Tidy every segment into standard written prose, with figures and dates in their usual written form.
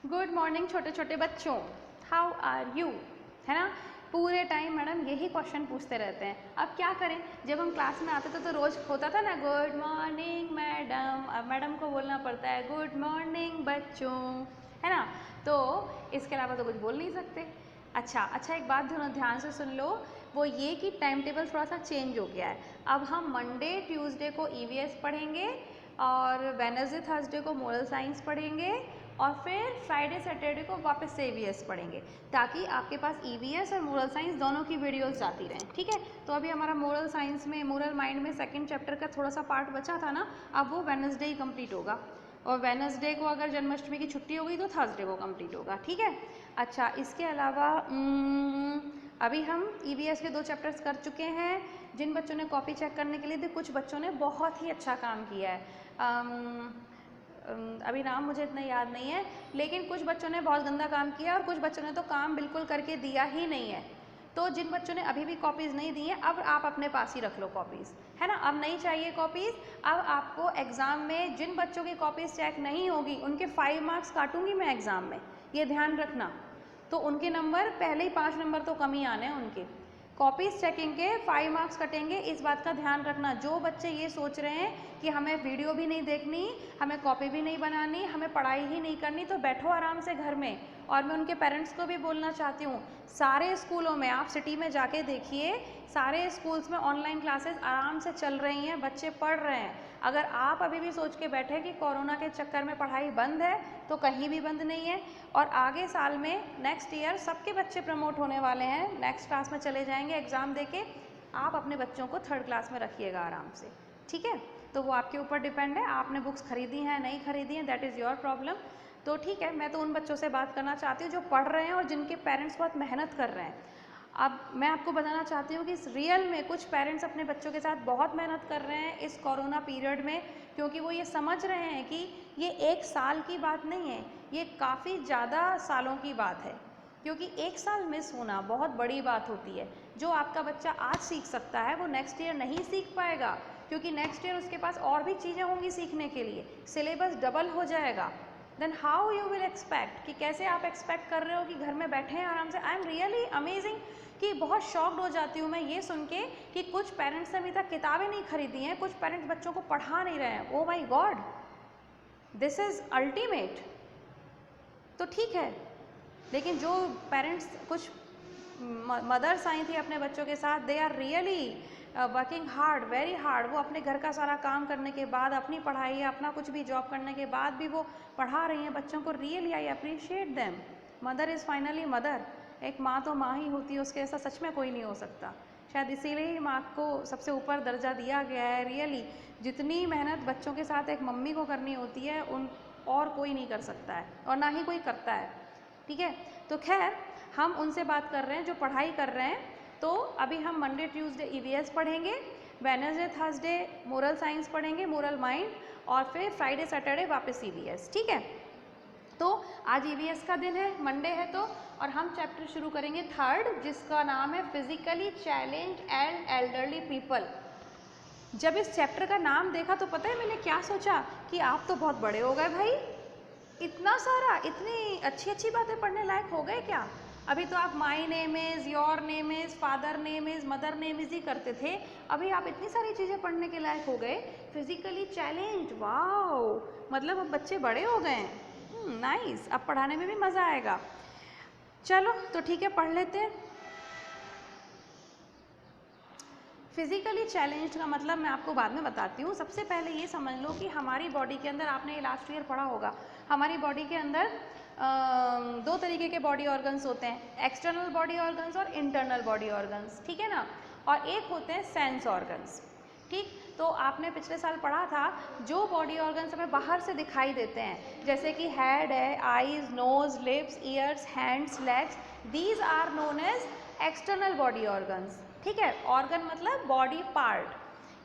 Good morning छोटे छोटे बच्चों, हाउ आर यू, है ना। पूरे टाइम मैडम यही क्वेश्चन पूछते रहते हैं। अब क्या करें, जब हम क्लास में आते थे तो रोज होता था ना गुड मॉर्निंग मैडम, अब मैडम को बोलना पड़ता है गुड मॉर्निंग बच्चों, है ना। तो इसके अलावा तो कुछ बोल नहीं सकते। अच्छा, एक बात ध्यान से सुन लो, वो ये कि टाइम टेबल थोड़ा सा चेंज हो गया है। अब हम मंडे ट्यूसडे को ईवीएस पढ़ेंगे और वेडनेसडे थर्सडे को मोरल साइंस पढ़ेंगे और फिर फ्राइडे सैटरडे को वापस से ईवीएस पढ़ेंगे, ताकि आपके पास ईवीएस और मोरल साइंस दोनों की वीडियोस जाती रहें। ठीक है, तो अभी हमारा मोरल साइंस में, मोरल माइंड में सेकंड चैप्टर का थोड़ा सा पार्ट बचा था ना, अब वो वेडनेसडे ही कंप्लीट होगा। और वेडनेसडे को अगर जन्माष्टमी की छुट्टी हो गई तो थर्सडे को कंप्लीट होगा। ठीक है। अच्छा, इसके अलावा अभी हम ईवीएस के 2 चैप्टर्स कर चुके हैं। जिन बच्चों ने कॉपी चेक करने के लिए दी, कुछ बच्चों ने बहुत ही अच्छा काम किया है। अभी नाम मुझे इतना याद नहीं है, लेकिन कुछ बच्चों ने बहुत गंदा काम किया और कुछ बच्चों ने तो काम बिल्कुल करके दिया ही नहीं है। तो जिन बच्चों ने अभी भी कॉपीज़ नहीं दी हैं, अब आप अपने पास ही रख लो कॉपीज़, है ना। अब नहीं चाहिए कॉपीज़। अब आपको एग्ज़ाम में जिन बच्चों की कॉपीज़ चेक नहीं होगी उनके 5 मार्क्स काटूंगी मैं एग्ज़ाम में, ये ध्यान रखना। तो उनके नंबर, पहले ही 5 नंबर तो कम ही आने हैं उनके। कॉपीज़ चेकिंग के 5 मार्क्स कटेंगे, इस बात का ध्यान रखना। जो बच्चे ये सोच रहे हैं कि हमें वीडियो भी नहीं देखनी, हमें कॉपी भी नहीं बनानी, हमें पढ़ाई ही नहीं करनी, तो बैठो आराम से घर में। और मैं उनके पेरेंट्स को भी बोलना चाहती हूँ, सारे स्कूलों में, आप सिटी में जाके देखिए, सारे स्कूल्स में ऑनलाइन क्लासेस आराम से चल रही हैं, बच्चे पढ़ रहे हैं। अगर आप अभी भी सोच के बैठे कि कोरोना के चक्कर में पढ़ाई बंद है, तो कहीं भी बंद नहीं है। और आगे साल में, नेक्स्ट ईयर, सबके बच्चे प्रमोट होने वाले हैं, नेक्स्ट क्लास में चले जाएंगे एग्ज़ाम देके। आप अपने बच्चों को 3rd क्लास में रखिएगा आराम से। ठीक है, तो वो आपके ऊपर डिपेंड है, आपने बुक्स खरीदी हैं नहीं खरीदी हैं, दैट इज़ योर प्रॉब्लम। तो ठीक है, मैं तो उन बच्चों से बात करना चाहती हूँ जो पढ़ रहे हैं और जिनके पेरेंट्स बहुत मेहनत कर रहे हैं। अब मैं आपको बताना चाहती हूँ कि इस रियल में कुछ पेरेंट्स अपने बच्चों के साथ बहुत मेहनत कर रहे हैं इस कोरोना पीरियड में, क्योंकि वो ये समझ रहे हैं कि ये 1 साल की बात नहीं है, ये काफ़ी ज़्यादा सालों की बात है। क्योंकि 1 साल मिस होना बहुत बड़ी बात होती है। जो आपका बच्चा आज सीख सकता है वो नेक्स्ट ईयर नहीं सीख पाएगा, क्योंकि नेक्स्ट ईयर उसके पास और भी चीज़ें होंगी सीखने के लिए, सिलेबस डबल हो जाएगा। Then how you will expect, कि कैसे आप एक्सपेक्ट कर रहे हो कि घर में बैठे हैं आराम से। आई एम रियली अमेजिंग, कि बहुत शॉक्ड हो जाती हूँ मैं ये सुन के कि कुछ पेरेंट्स ने अभी तक किताबें नहीं खरीदी हैं, कुछ पेरेंट्स बच्चों को पढ़ा नहीं रहे हैं। Oh my God, this is ultimate. तो ठीक है, लेकिन जो पेरेंट्स, कुछ मदर्स आई थी अपने बच्चों के साथ, they are really working hard, very hard. वो अपने घर का सारा काम करने के बाद, अपनी पढ़ाई या अपना कुछ भी जॉब करने के बाद भी वो पढ़ा रही हैं बच्चों को। Really I appreciate them. Mother is finally mother. एक माँ तो माँ ही होती है, उसके ऐसा सच में कोई नहीं हो सकता। शायद इसीलिए ही माँ को सबसे ऊपर दर्जा दिया गया है। रियली जितनी मेहनत बच्चों के साथ एक मम्मी को करनी होती है, उन और कोई नहीं कर सकता है, और ना ही कोई करता है। ठीक है, तो खैर हम उनसे बात कर रहे हैं जो पढ़ाई कर रहे हैं। तो अभी हम मंडे ट्यूसडे ईवीएस पढ़ेंगे, वेडनेसडे थर्सडे मोरल साइंस पढ़ेंगे, मोरल माइंड, और फिर फ्राइडे सैटरडे वापस ईवीएस। ठीक है, तो आज ईवीएस का दिन है, मंडे है तो, और हम चैप्टर शुरू करेंगे 3rd, जिसका नाम है physically challenged and elderly people. जब इस चैप्टर का नाम देखा तो पता है मैंने क्या सोचा, कि आप तो बहुत बड़े हो गए भाई, इतना सारा, इतनी अच्छी अच्छी बातें पढ़ने लायक हो गए क्या। अभी तो आप my name is, your name is, father name is, mother name is ही करते थे, अभी आप इतनी सारी चीज़ें पढ़ने के लायक हो गए। फिजिकली चैलेंज्ड, वाओ, मतलब अब बच्चे बड़े हो गए हैं। नाइस, अब पढ़ाने में भी मज़ा आएगा। चलो तो ठीक है, पढ़ लेते हैं। फिजिकली चैलेंज्ड का मतलब मैं आपको बाद में बताती हूँ। सबसे पहले ये समझ लो कि हमारी बॉडी के अंदर, आपने लास्ट ईयर पढ़ा होगा, हमारी बॉडी के अंदर 2 तरीके के बॉडी ऑर्गन्स होते हैं, एक्सटर्नल बॉडी ऑर्गन्स और इंटरनल बॉडी ऑर्गन्स। ठीक है ना, और एक होते हैं सेंस ऑर्गन्स। ठीक, तो आपने पिछले साल पढ़ा था, जो बॉडी ऑर्गन्स हमें बाहर से दिखाई देते हैं, जैसे कि हेड है, eyes, nose, lips, ears, hands, legs, these are known as external body organs. ठीक है, ऑर्गन मतलब बॉडी पार्ट,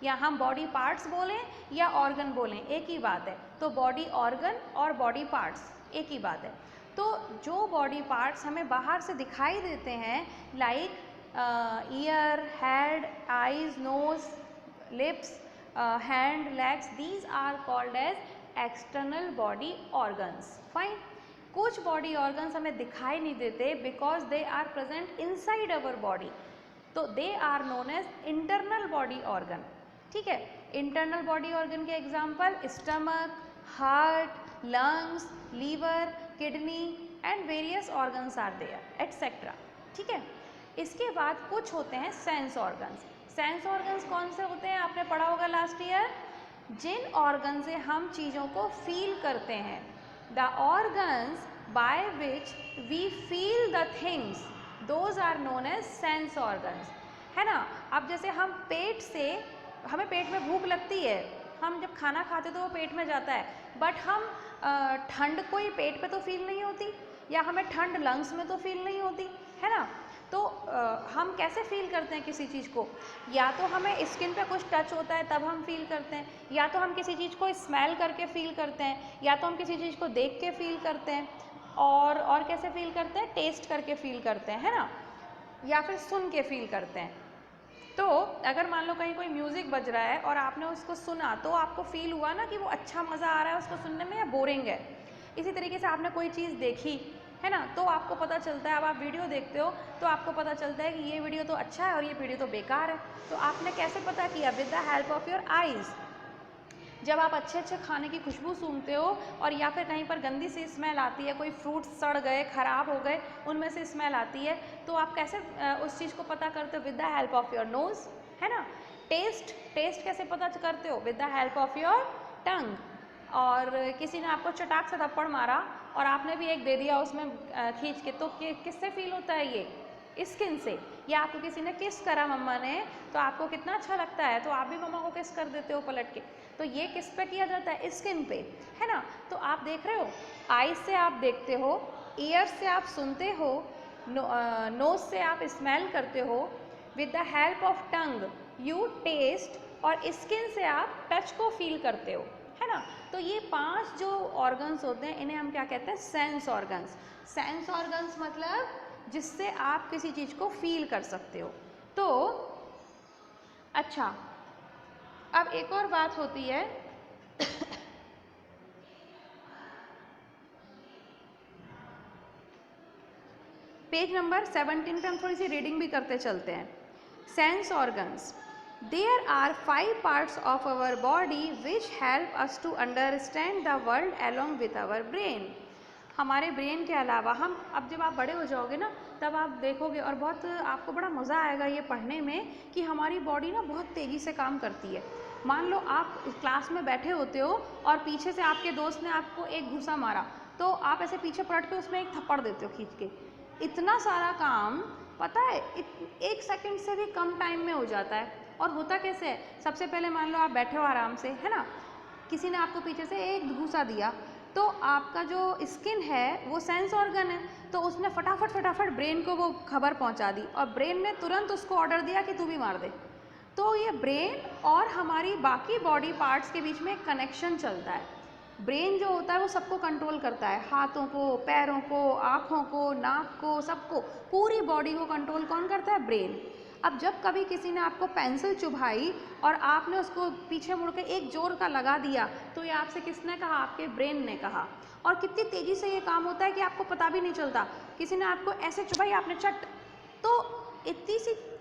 या हम बॉडी पार्ट्स बोलें या ऑर्गन बोलें, एक ही बात है। तो बॉडी ऑर्गन और बॉडी पार्ट्स एक ही बात है। तो जो बॉडी पार्ट्स हमें बाहर से दिखाई देते हैं, like ear, head, eyes, nose, lips, hand, legs, these are called as external body organs. Fine. कुछ बॉडी ऑर्गन्स हमें दिखाई नहीं देते because they are present inside our body, तो they are known as internal body organ. ठीक है, internal body organ के example stomach, heart, lungs, liver, kidney and various organs are there etcetera. ठीक है, इसके बाद कुछ होते हैं सेंस ऑर्गन्स। सेंस ऑर्गन्स कौन से होते हैं, आपने पढ़ा होगा लास्ट ईयर, जिन ऑर्गन से हम चीज़ों को फील करते हैं। The organs by which we feel the things those are known as sense organs, है ना। अब जैसे हम पेट से, हमें पेट में भूख लगती है, हम जब खाना खाते तो वो पेट में जाता है, बट हम ठंड कोई पेट पे तो फील नहीं होती, या हमें ठंड लंग्स में तो फील नहीं होती, है ना। तो हम कैसे फील करते हैं किसी चीज़ को, या तो हमें स्किन पे कुछ टच होता है तब हम फील करते हैं, या तो हम किसी चीज़ को स्मेल करके फील करते हैं, या तो हम किसी चीज़ को देख के फील करते हैं, और कैसे फील करते हैं, टेस्ट करके फील करते हैं, है ना, या फिर सुन के फील करते हैं। तो अगर मान लो कहीं कोई म्यूज़िक बज रहा है और आपने उसको सुना तो आपको फील हुआ ना कि वो अच्छा मज़ा आ रहा है उसको सुनने में, या बोरिंग है। इसी तरीके से आपने कोई चीज़ देखी, है ना, तो आपको पता चलता है, अब आप वीडियो देखते हो तो आपको पता चलता है कि ये वीडियो तो अच्छा है और ये वीडियो तो बेकार है। तो आपने कैसे पता किया, with the help of your eyes. जब आप अच्छे अच्छे खाने की खुशबू सूंघते हो और या फिर कहीं पर गंदी सी स्मेल आती है, कोई फ्रूट्स सड़ गए, ख़राब हो गए, उनमें से स्मेल आती है, तो आप कैसे उस चीज़ को पता करते हो, with the help of your nose, है ना। टेस्ट कैसे पता करते हो, with the help of your tongue. और किसी ने आपको चटाक से थप्पड़ मारा और आपने भी एक दे दिया उसमें खींच के, तो किससे फील होता है, ये स्किन से। या आपको किसी ने किस करा मम्मा ने, तो आपको कितना अच्छा लगता है, तो आप भी मम्मा को किस कर देते हो पलट के, तो ये किस पे किया जाता है, स्किन पे, है ना। तो आप देख रहे हो, आईज से आप देखते हो, ईयर से आप सुनते हो, नोज से आप स्मेल करते हो, with the help of tongue you taste, और स्किन से आप टच को फील करते हो, है ना। तो ये 5 जो ऑर्गन्स होते हैं इन्हें हम क्या कहते हैं, सेंस ऑर्गन्स। सेंस ऑर्गन्स मतलब जिससे आप किसी चीज़ को फील कर सकते हो। तो अच्छा, अब एक और बात होती है पेज नंबर 17 पे हम थोड़ी सी रीडिंग भी करते चलते हैं। Sense organs, there are 5 parts of our body which help us to understand the world along with our brain. हमारे ब्रेन के अलावा हम, अब जब आप बड़े हो जाओगे ना तब आप देखोगे और बहुत आपको बड़ा मज़ा आएगा ये पढ़ने में कि हमारी बॉडी ना बहुत तेज़ी से काम करती है। मान लो आप क्लास में बैठे होते हो और पीछे से आपके दोस्त ने आपको एक घूसा मारा, तो आप ऐसे पीछे पलट के उसमें एक थप्पड़ देते हो खींच के। इतना सारा काम पता है 1 सेकंड से भी कम टाइम में हो जाता है। और होता कैसे है, सबसे पहले मान लो आप बैठे हो आराम से, है ना, किसी ने आपको पीछे से एक घूसा दिया, तो आपका जो स्किन है वो सेंस ऑर्गन है, तो उसने फटाफट ब्रेन को वो खबर पहुंचा दी और ब्रेन ने तुरंत उसको ऑर्डर दिया कि तू भी मार दे। तो ये ब्रेन और हमारी बाकी बॉडी पार्ट्स के बीच में एक कनेक्शन चलता है। ब्रेन जो होता है वो सबको कंट्रोल करता है, हाथों को, पैरों को, आँखों को, नाक को, सबको, पूरी बॉडी को कंट्रोल कौन करता है, ब्रेन। अब जब कभी किसी ने आपको पेंसिल चुभाई और आपने उसको पीछे मुड़ के एक जोर का लगा दिया, तो ये आपसे किसने कहा, आपके ब्रेन ने कहा। और कितनी तेज़ी से ये काम होता है कि आपको पता भी नहीं चलता। किसी ने आपको ऐसे चुभाई, आपने चट, तो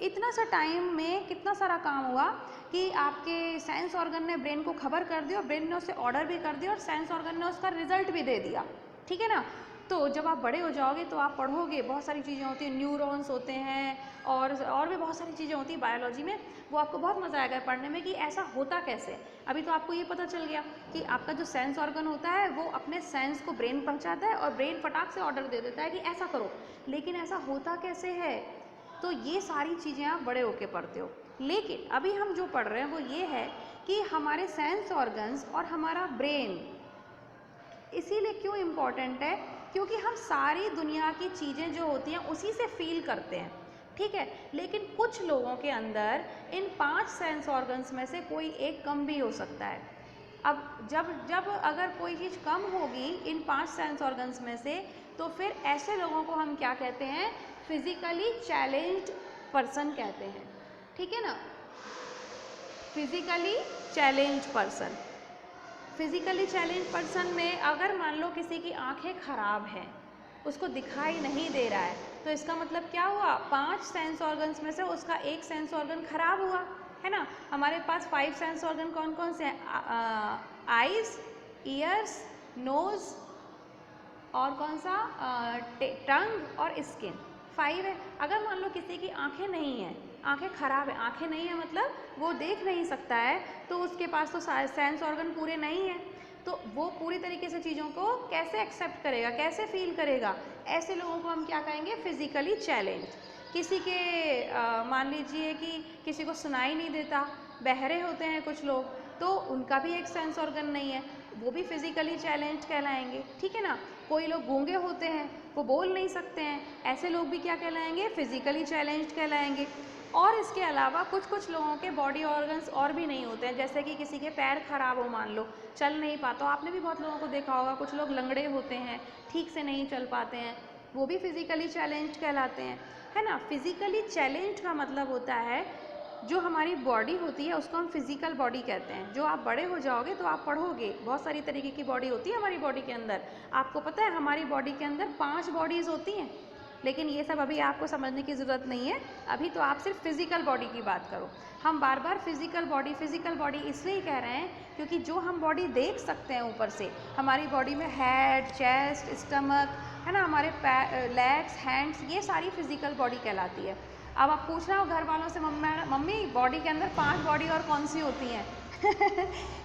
इतना सा टाइम में कितना सारा काम हुआ कि आपके सेंस ऑर्गन ने ब्रेन को खबर कर दी और ब्रेन ने उसे ऑर्डर भी कर दिया और सेंस ऑर्गन ने उसका रिजल्ट भी दे दिया। ठीक है ना। तो जब आप बड़े हो जाओगे तो आप पढ़ोगे, बहुत सारी चीज़ें होती हैं, न्यूरॉन्स होते हैं और भी बहुत सारी चीज़ें होती हैं बायोलॉजी में, वो आपको बहुत मज़ा आएगा पढ़ने में कि ऐसा होता कैसे। अभी तो आपको ये पता चल गया कि आपका जो सेंस ऑर्गन होता है वो अपने सेंस को ब्रेन पहुँचाता है और ब्रेन फटाक से ऑर्डर दे देता है कि ऐसा करो, लेकिन ऐसा होता कैसे है। तो ये सारी चीज़ें आप बड़े होके पढ़ते हो। लेकिन अभी हम जो पढ़ रहे हैं वो ये है कि हमारे सेंस ऑर्गन्स और हमारा ब्रेन इसीलिए क्यों इम्पॉर्टेंट है, क्योंकि हम सारी दुनिया की चीज़ें जो होती हैं उसी से फील करते हैं। ठीक है, लेकिन कुछ लोगों के अंदर इन 5 सेंस ऑर्गन्स में से कोई एक कम भी हो सकता है। अब जब अगर कोई चीज़ कम होगी इन 5 सेंस ऑर्गन्स में से, तो फिर ऐसे लोगों को हम क्या कहते हैं, फिजिकली चैलेंज्ड पर्सन कहते हैं। ठीक है ना, physically challenged person. Physically challenge person में अगर मान लो किसी की आंखें खराब हैं, उसको दिखाई नहीं दे रहा है, तो इसका मतलब क्या हुआ, 5 सेंस ऑर्गन्स में से उसका एक सेंस ऑर्गन खराब हुआ, है ना। हमारे पास 5 सेंस ऑर्गन कौन कौन से हैं, आइज, ईयर्स, नोज और कौन सा, टंग और स्किन, 5 है। अगर मान लो किसी की आंखें नहीं हैं, आंखें खराब है, आंखें नहीं है मतलब वो देख नहीं सकता है, तो उसके पास तो सेंस ऑर्गन पूरे नहीं है, तो वो पूरी तरीके से चीज़ों को कैसे एक्सेप्ट करेगा, कैसे फील करेगा। ऐसे लोगों को हम क्या कहेंगे, फिजिकली चैलेंज। किसी के मान लीजिए कि किसी को सुनाई नहीं देता, बहरे होते हैं कुछ लोग, तो उनका भी एक सेंस ऑर्गन नहीं है, वो भी फिजिकली चैलेंज कहलाएंगे, ठीक है ना। कोई लोग गूंगे होते हैं, वो बोल नहीं सकते हैं, ऐसे लोग भी क्या कहलाएंगे, फिजिकली चैलेंज कहलाएंगे। और इसके अलावा कुछ कुछ लोगों के बॉडी ऑर्गन्स और भी नहीं होते हैं, जैसे कि किसी के पैर खराब हो, मान लो चल नहीं पाता, आपने भी बहुत लोगों को देखा होगा, कुछ लोग लंगड़े होते हैं, ठीक से नहीं चल पाते हैं, वो भी फिजिकली चैलेंज कहलाते हैं, है ना। फिजिकली चैलेंज का मतलब होता है जो हमारी बॉडी होती है उसको हम फिजिकल बॉडी कहते हैं। जो आप बड़े हो जाओगे तो आप पढ़ोगे, बहुत सारी तरीके की बॉडी होती है हमारी बॉडी के अंदर। आपको पता है हमारी बॉडी के अंदर 5 बॉडीज़ होती हैं, लेकिन ये सब अभी आपको समझने की ज़रूरत नहीं है, अभी तो आप सिर्फ फिजिकल बॉडी की बात करो। हम बार बार फिजिकल बॉडी इसलिए कह रहे हैं क्योंकि जो हम बॉडी देख सकते हैं ऊपर से, हमारी बॉडी में हेड, चेस्ट, स्टमक, है ना, हमारे लेग्स, हैंड्स, ये सारी फिजिकल बॉडी कहलाती है। अब आप पूछना हो घर वालों से, मम्मी बॉडी के अंदर 5 बॉडी और कौन सी होती हैं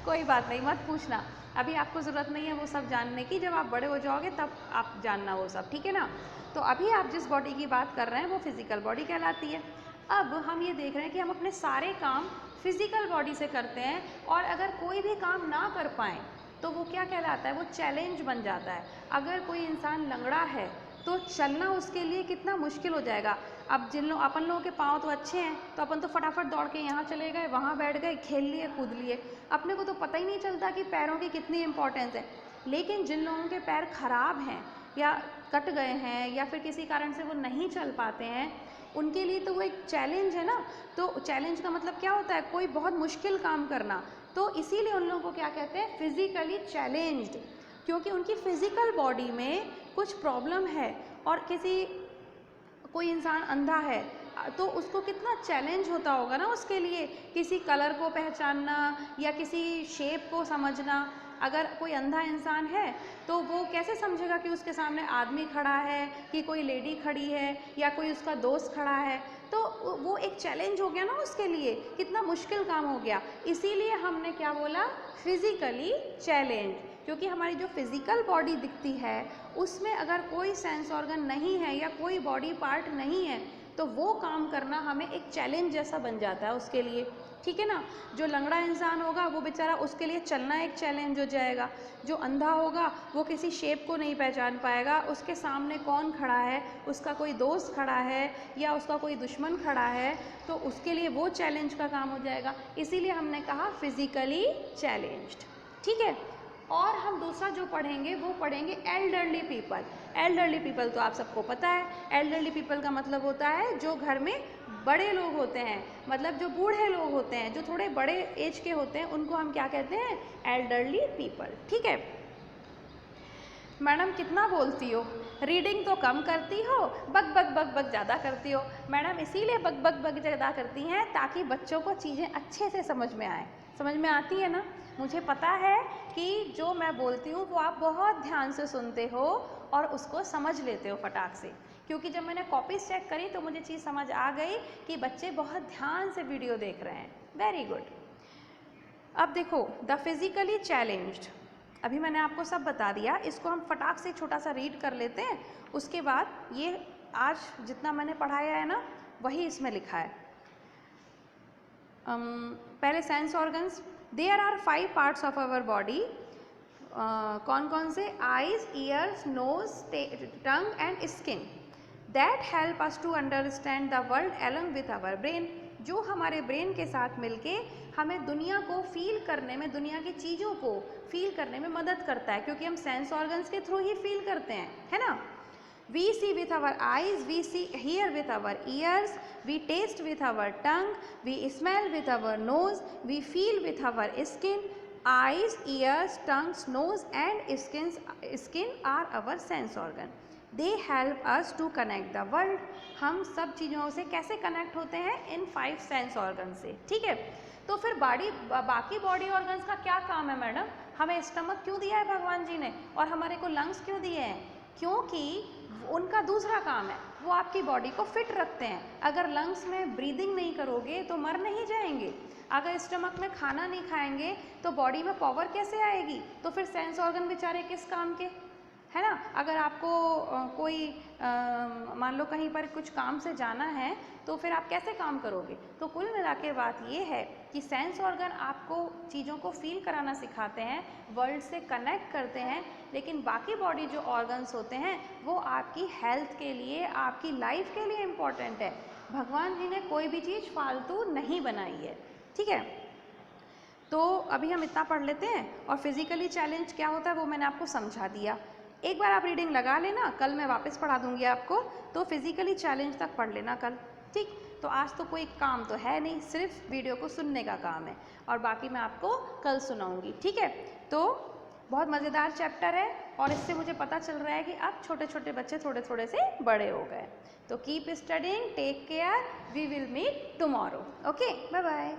कोई बात नहीं, मत पूछना, अभी आपको ज़रूरत नहीं है वो सब जानने की, जब आप बड़े हो जाओगे तब आप जानना वो सब, ठीक है ना। तो अभी आप जिस बॉडी की बात कर रहे हैं वो फिजिकल बॉडी कहलाती है। अब हम ये देख रहे हैं कि हम अपने सारे काम फिजिकल बॉडी से करते हैं, और अगर कोई भी काम ना कर पाएँ तो वो क्या कहलाता है, वो चैलेंज बन जाता है। अगर कोई इंसान लंगड़ा है तो चलना उसके लिए कितना मुश्किल हो जाएगा। अब अपन लोगों के पाँव तो अच्छे हैं, तो अपन तो फटाफट दौड़ के यहाँ चले गए, वहाँ बैठ गए, खेल लिए, कूद लिए, अपने को तो पता ही नहीं चलता कि पैरों की कितनी इम्पोर्टेंस है। लेकिन जिन लोगों के पैर खराब हैं या कट गए हैं या फिर किसी कारण से वो नहीं चल पाते हैं, उनके लिए तो वो एक चैलेंज है ना। तो चैलेंज का मतलब क्या होता है, कोई बहुत मुश्किल काम करना, तो इसीलिए उन लोगों को क्या कहते हैं, फिजिकली चैलेंज्ड, क्योंकि उनकी फिजिकल बॉडी में कुछ प्रॉब्लम है। और कोई इंसान अंधा है तो उसको कितना चैलेंज होता होगा ना उसके लिए, किसी कलर को पहचानना या किसी शेप को समझना। अगर कोई अंधा इंसान है तो वो कैसे समझेगा कि उसके सामने आदमी खड़ा है, कि कोई लेडी खड़ी है या कोई उसका दोस्त खड़ा है, तो वो एक चैलेंज हो गया ना उसके लिए, कितना मुश्किल काम हो गया। इसीलिए हमने क्या बोला, फिजिकली चैलेंज, क्योंकि हमारी जो फिजिकल बॉडी दिखती है उसमें अगर कोई सेंस ऑर्गन नहीं है या कोई बॉडी पार्ट नहीं है तो वो काम करना हमें एक चैलेंज जैसा बन जाता है उसके लिए, ठीक है ना। जो लंगड़ा इंसान होगा वो बेचारा, उसके लिए चलना एक चैलेंज हो जाएगा। जो अंधा होगा वो किसी शेप को नहीं पहचान पाएगा, उसके सामने कौन खड़ा है, उसका कोई दोस्त खड़ा है या उसका कोई दुश्मन खड़ा है, तो उसके लिए वो चैलेंज का काम हो जाएगा। इसीलिए हमने कहा फिजिकली चैलेंज्ड, ठीक है। और हम दूसरा जो पढ़ेंगे वो पढ़ेंगे एल्डरली पीपल। एल्डरली पीपल तो आप सबको पता है, एल्डरली पीपल का मतलब होता है जो घर में बड़े लोग होते हैं, मतलब जो बूढ़े लोग होते हैं, जो थोड़े बड़े एज के होते हैं, उनको हम क्या कहते हैं, एल्डरली पीपल, ठीक है। मैडम कितना बोलती हो, रीडिंग तो कम करती हो, बक बक बक बक ज़्यादा करती हो। मैडम इसीलिए बक बक बक ज़्यादा करती हैं ताकि बच्चों को चीज़ें अच्छे से समझ में आए। समझ में आती है ना। मुझे पता है कि जो मैं बोलती हूँ वो आप बहुत ध्यान से सुनते हो और उसको समझ लेते हो फटाक से, क्योंकि जब मैंने कॉपीज चेक करी तो मुझे चीज़ समझ आ गई कि बच्चे बहुत ध्यान से वीडियो देख रहे हैं। Very good. अब देखो, द फिजिकली चैलेंज्ड, अभी मैंने आपको सब बता दिया, इसको हम फटाक से छोटा सा रीड कर लेते हैं, उसके बाद ये आज जितना मैंने पढ़ाया है ना वही इसमें लिखा है। पहले sense organs, there are 5 parts of our body. कौन कौन से, eyes, ears, nose, tongue and skin, that help us to understand the world along with our brain, जो हमारे ब्रेन के साथ मिलके हमें दुनिया को फील करने में, दुनिया की चीज़ों को फील करने में मदद करता है, क्योंकि हम सेंस ऑर्गन्स के थ्रू ही फील करते हैं, है ना। We see with our eyes, we hear with our ears, we taste with our tongue, we smell with our nose, we feel with our skin, eyes, ears, tongues, nose and skin are our sense organ. They help us to connect the world. हम सब चीज़ों से कैसे connect होते हैं? इन 5 sense organ से, ठीक है। तो फिर बाकी बॉडी ऑर्गन्स का क्या काम है मैडम? हमें स्टमक क्यों दिया है भगवान जी ने, और हमारे को लंग्स क्यों दिए हैं? क्योंकि उनका दूसरा काम है, वो आपकी बॉडी को फिट रखते हैं। अगर लंग्स में ब्रीदिंग नहीं करोगे तो मर नहीं जाएंगे। अगर स्टमक में खाना नहीं खाएंगे तो बॉडी में पावर कैसे आएगी? तो फिर सेंस ऑर्गन बेचारे किस काम के, है ना। अगर आपको कोई मान लो कहीं पर कुछ काम से जाना है तो फिर आप कैसे काम करोगे? तो कुल मिला के बात ये है कि सेंस ऑर्गन आपको चीज़ों को फील कराना सिखाते हैं, वर्ल्ड से कनेक्ट करते हैं, लेकिन बाकी बॉडी जो ऑर्गन्स होते हैं वो आपकी हेल्थ के लिए, आपकी लाइफ के लिए इम्पॉर्टेंट है। भगवान जी ने कोई भी चीज़ फालतू नहीं बनाई है, ठीक है। तो अभी हम इतना पढ़ लेते हैं, और फिजिकली चैलेंज क्या होता है वो मैंने आपको समझा दिया। एक बार आप रीडिंग लगा लेना, कल मैं वापस पढ़ा दूंगी आपको, तो फिजिकली चैलेंज तक पढ़ लेना कल, ठीक। तो आज तो कोई काम तो है नहीं, सिर्फ वीडियो को सुनने का काम है, और बाकी मैं आपको कल सुनाऊंगी, ठीक है। तो बहुत मज़ेदार चैप्टर है, और इससे मुझे पता चल रहा है कि अब छोटे छोटे बच्चे थोड़े थोड़े से बड़े हो गए। तो keep studying, take care, we will meet tomorrow. Okay, bye bye.